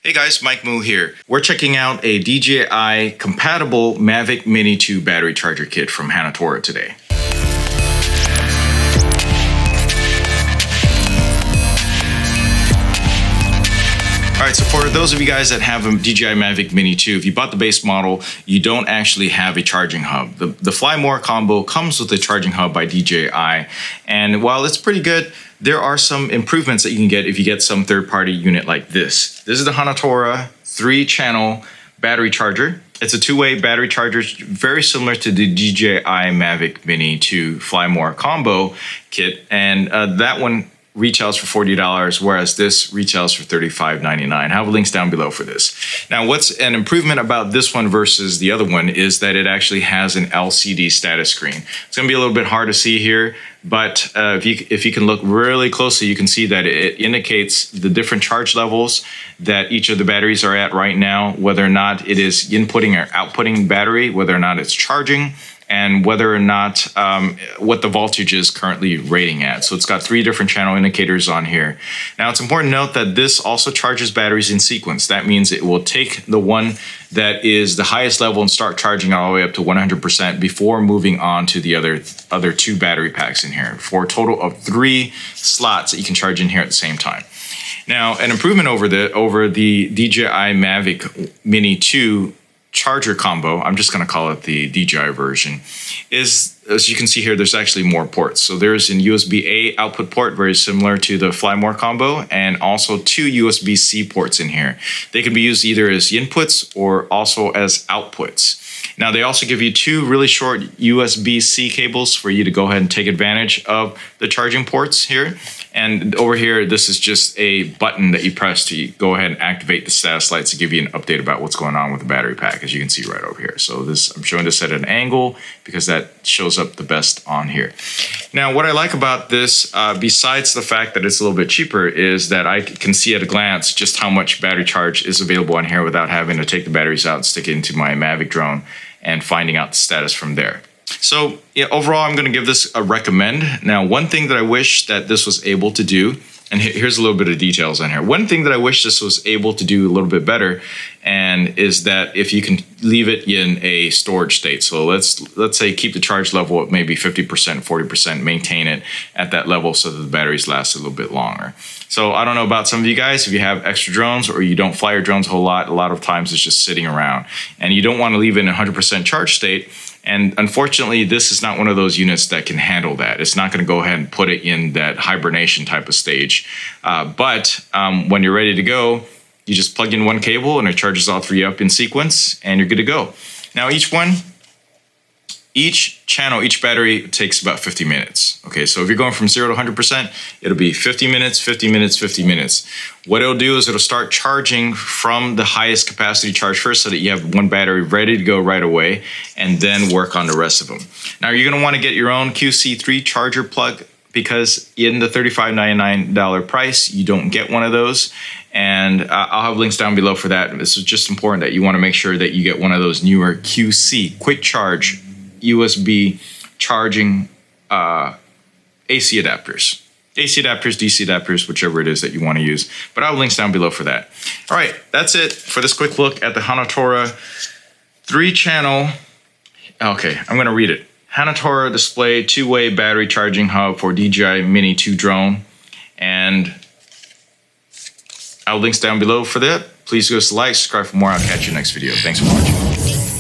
Hey guys, Mike Moo here. We're checking out a DJI compatible Mavic Mini 2 battery charger kit from Hanatora today. Alright, so for those of you guys that have a DJI Mavic Mini 2, if you bought the base model, you don't actually have a charging hub. The Fly More combo comes with a charging hub by DJI, and while it's pretty good, there are some improvements that you can get if you get some third-party unit like this. This is the Hanatora 3-channel battery charger. It's a two-way battery charger, very similar to the DJI Mavic Mini 2 Fly More combo kit, and that one retails for $40, whereas this retails for $35.99. I have links down below for this. Now, what's an improvement about this one versus the other one is that it actually has an LCD status screen. It's going to be a little bit hard to see here, but if you can look really closely, you can see that it indicates the different charge levels that each of the batteries are at right now, whether or not it is inputting or outputting battery, whether or not it's charging, and whether or not what the voltage is currently rating at. So it's got 3 different channel indicators on here. Now it's important to note that this also charges batteries in sequence. That means it will take the one that is the highest level and start charging all the way up to 100% before moving on to the other 2 battery packs in here, for a total of 3 slots that you can charge in here at the same time. Now, an improvement over the DJI Mavic Mini 2 charger combo, I'm just going to call it the DJI version, is, as you can see here, there's actually more ports. So there's an USB-A output port, very similar to the Fly More combo, and also 2 USB-C ports in here. They can be used either as inputs or also as outputs. Now, they also give you 2 really short USB-C cables for you to go ahead and take advantage of the charging ports here. And over here, this is just a button that you press to go ahead and activate the status lights to give you an update about what's going on with the battery pack, as you can see right over here. So I'm showing this at an angle because that shows up the best on here. Now, what I like about this, besides the fact that it's a little bit cheaper, is that I can see at a glance just how much battery charge is available on here without having to take the batteries out and stick it into my Mavic drone and finding out the status from there. So yeah, overall, I'm going to give this a recommend. Now, one thing that I wish that this was able to do, and here's a little bit of details on here. One thing that I wish this was able to do a little bit better, and is that if you can leave it in a storage state. So let's say keep the charge level at maybe 50%, 40%, maintain it at that level so that the batteries last a little bit longer. So I don't know about some of you guys, if you have extra drones or you don't fly your drones a lot of times it's just sitting around, and you don't want to leave it in 100% charge state. And unfortunately, this is not one of those units that can handle that. It's not going to go ahead and put it in that hibernation type of stage. But when you're ready to go, you just plug in one cable and it charges all 3 up in sequence and you're good to go. Now, each channel, each battery takes about 50 minutes. Okay, so if you're going from 0 to 100%, it'll be 50 minutes, 50 minutes, 50 minutes. What it'll do is it'll start charging from the highest capacity charge first so that you have one battery ready to go right away, and then work on the rest of them. Now, you're gonna wanna get your own QC3 charger plug, because in the $35.99 price, you don't get one of those. And I'll have links down below for that. This is just important that you wanna make sure that you get one of those newer QC, quick charge, USB charging AC adapters. AC adapters, DC adapters, whichever it is that you want to use. But I'll have links down below for that. All right, that's it for this quick look at the Hanatora 3-channel. Okay, I'm going to read it. Hanatora display 2-way battery charging hub for DJI Mini 2 drone. And I'll have links down below for that. Please give us a like, subscribe for more. I'll catch you next video. Thanks for watching.